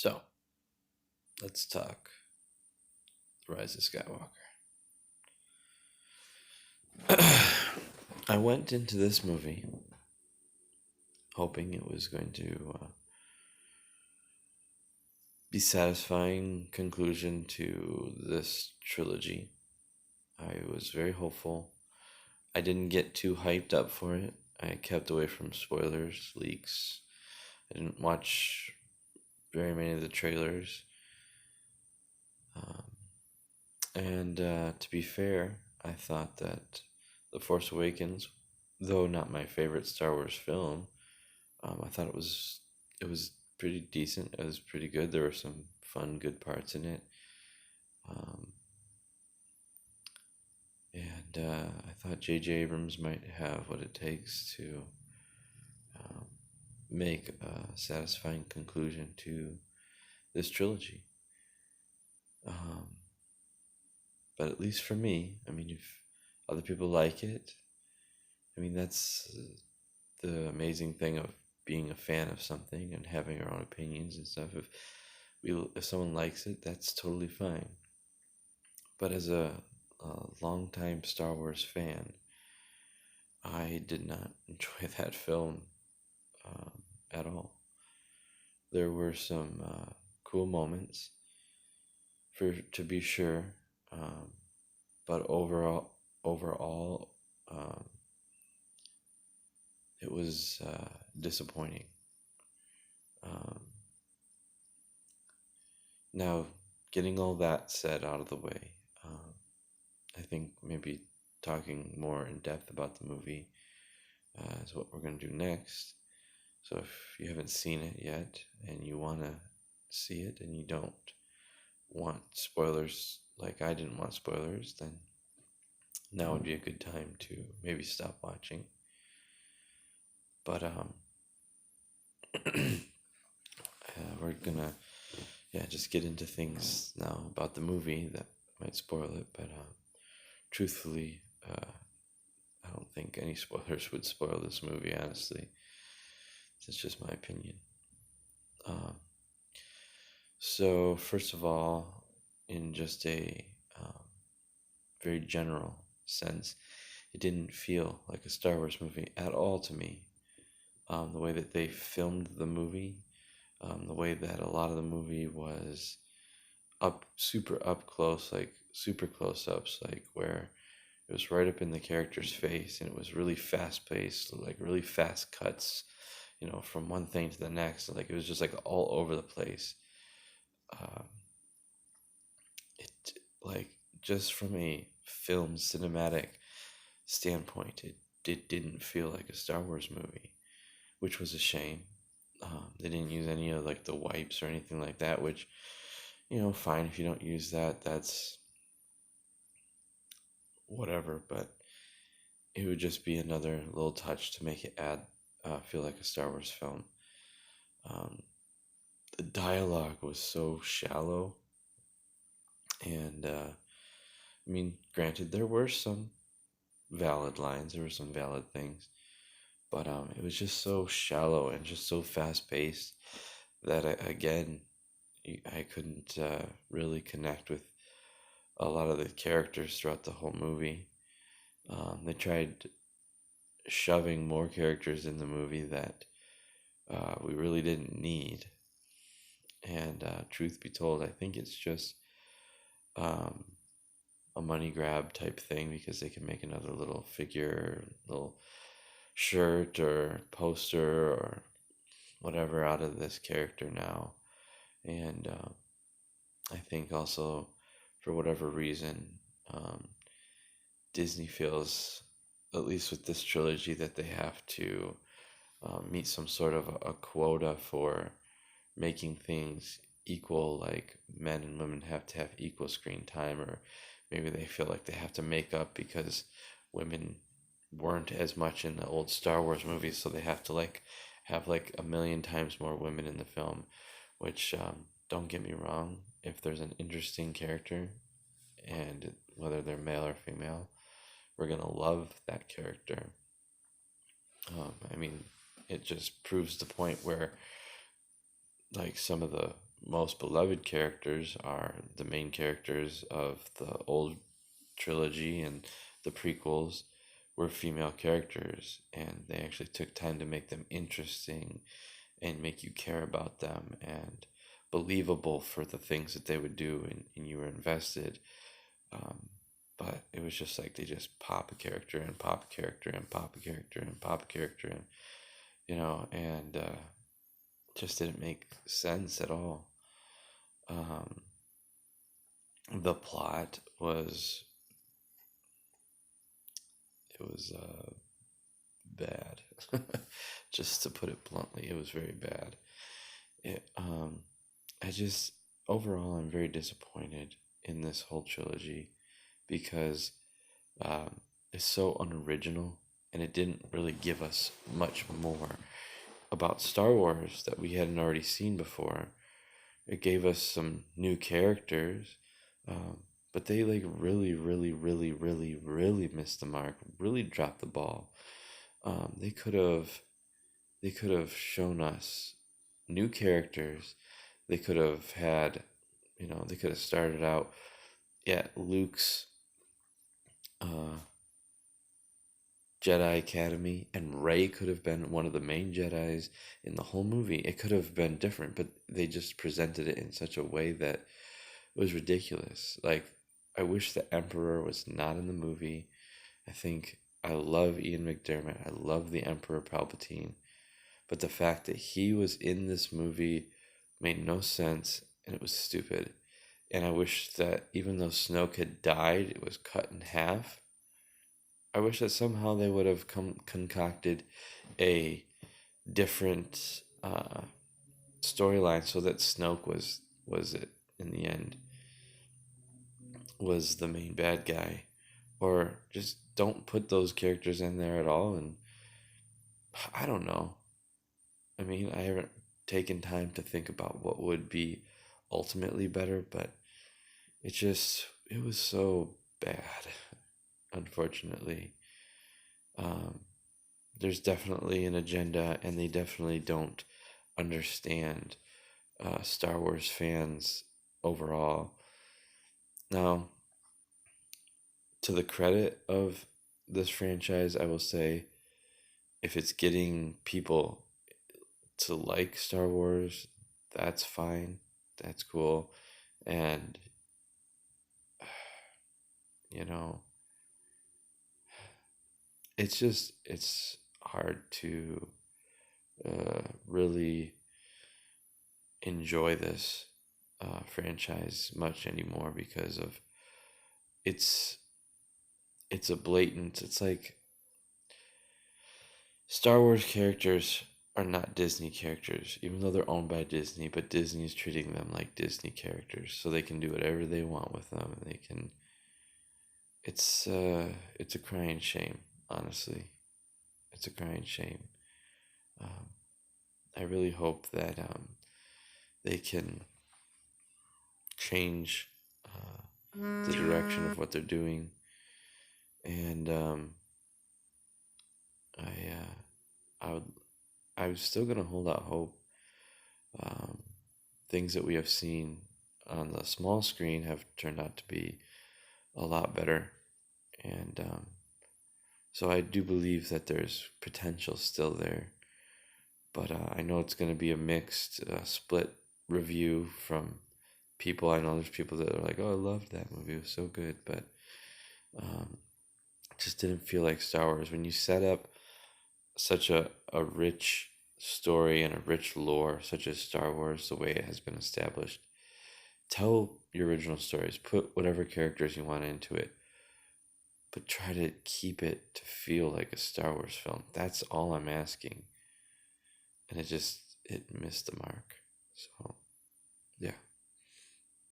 So, let's talk The Rise of Skywalker. I went into this movie hoping it was going to be satisfying conclusion to this trilogy. I was very hopeful. I didn't get too hyped up for it. I kept away from spoilers, leaks. I didn't watch very many of the trailers. Um, and to be fair, I thought that The Force Awakens, though not my favorite Star Wars film, I thought it was pretty decent. It was pretty good. There were some fun, good parts in it. Um, and I thought J.J. Abrams might have what it takes to um, make a satisfying conclusion to this trilogy. Um, but at least for me, I mean, if other people like it, I mean, that's the amazing thing of being a fan of something and having our own opinions and stuff. If someone likes it, that's totally fine. But as a longtime Star Wars fan, I did not enjoy that film at all. There were some cool moments, for to be sure, um, but overall, um, it was disappointing. Um, Now, getting all that said out of the way, I think maybe talking more in depth about the movie is what we're going to do next. So if you haven't seen it yet and you want to see it and you don't want spoilers like I didn't want spoilers, then now would be a good time to maybe stop watching. But we're gonna just get into things now about the movie that might spoil it. But truthfully, I don't think any spoilers would spoil this movie. Honestly, it's just my opinion. Um, so first of all, in just a very general sense, it didn't feel like a Star Wars movie at all to me. The way that they filmed the movie, the way that a lot of the movie was super up close, like super close ups, like where it was right up in the character's face, and it was really fast paced, like really fast cuts, from one thing to the next. Like it was just like all over the place. Um, it like just from a film cinematic standpoint, it didn't feel like a Star Wars movie, which was a shame. They didn't use any of like the wipes or anything like that, which, fine if you don't use that, that's whatever. But it would just be another little touch to make it feel like a Star Wars film. Um, the dialogue was so shallow, and I mean, granted, there were some valid lines, there were some valid things, but it was just so shallow and just so fast paced that again, I couldn't really connect with a lot of the characters throughout the whole movie. They tried shoving more characters in the movie that we really didn't need. And truth be told, I think it's just um, a money grab type thing because they can make another little figure, little shirt or poster or whatever out of this character now. And I think also, for whatever reason, um, Disney feels, at least with this trilogy, that they have to meet some sort of a quota for making things equal, like men and women have to have equal screen time, or maybe they feel like they have to make up because women weren't as much in the old Star Wars movies, so they have to like have like a million times more women in the film, which don't get me wrong, if there's an interesting character, and whether they're male or female, we're gonna love that character. I mean, it just proves the point where, like, some of the most beloved characters are the main characters of the old trilogy and the prequels were female characters, and they actually took time to make them interesting and make you care about them and believable for the things that they would do, and you were invested. Um, but it was just like they just pop a character and pop a character and pop a character and pop a character and and just didn't make sense at all. Um, the plot was it was bad, just to put it bluntly. It was very bad. It I just overall I'm very disappointed in this whole trilogy because um, it's so unoriginal and it didn't really give us much more about Star Wars that we hadn't already seen before. It gave us some new characters, um, but they like really, really, really, really, really missed the mark. Really dropped the ball. They could have shown us new characters. They could have had, they could have started out at Luke's uh, Jedi Academy, and Rey could have been one of the main Jedis in the whole movie. It could have been different, but they just presented it in such a way that was ridiculous. Like, I wish the Emperor was not in the movie. I think I love Ian McDermott. I love the Emperor Palpatine. But the fact that he was in this movie made no sense and it was stupid. And I wish that even though Snoke had died, it was cut in half. I wish that somehow they would have concocted a different storyline so that Snoke was it in the end was the main bad guy, or just don't put those characters in there at all. And I don't know. I mean, I haven't taken time to think about what would be ultimately better, but it was so bad, unfortunately. Um, there's definitely an agenda, and they definitely don't understand Star Wars fans overall. Now, to the credit of this franchise, I will say if it's getting people to like Star Wars, that's fine. That's cool. And, you know, it's hard to really enjoy this franchise much anymore because of it's it's a blatant, it's like Star Wars characters are not Disney characters, even though they're owned by Disney, but Disney's treating them like Disney characters, so they can do whatever they want with them, and they can. It's a crying shame, honestly. It's a crying shame. Um, I really hope that they can change the direction of what they're doing, and I I would I'm still gonna hold out hope. Um, Things that we have seen on the small screen have turned out to be a lot better, and so I do believe that there's potential still there. But I know it's going to be a mixed, split review from people. I know there's people that are like, "Oh, I loved that movie; it was so good," but um, it just didn't feel like Star Wars. When you set up such a rich story and a rich lore, such as Star Wars, the way it has been established, tell your original stories. Put whatever characters you want into it, but try to keep it to feel like a Star Wars film. That's all I'm asking. And it missed the mark. So, yeah.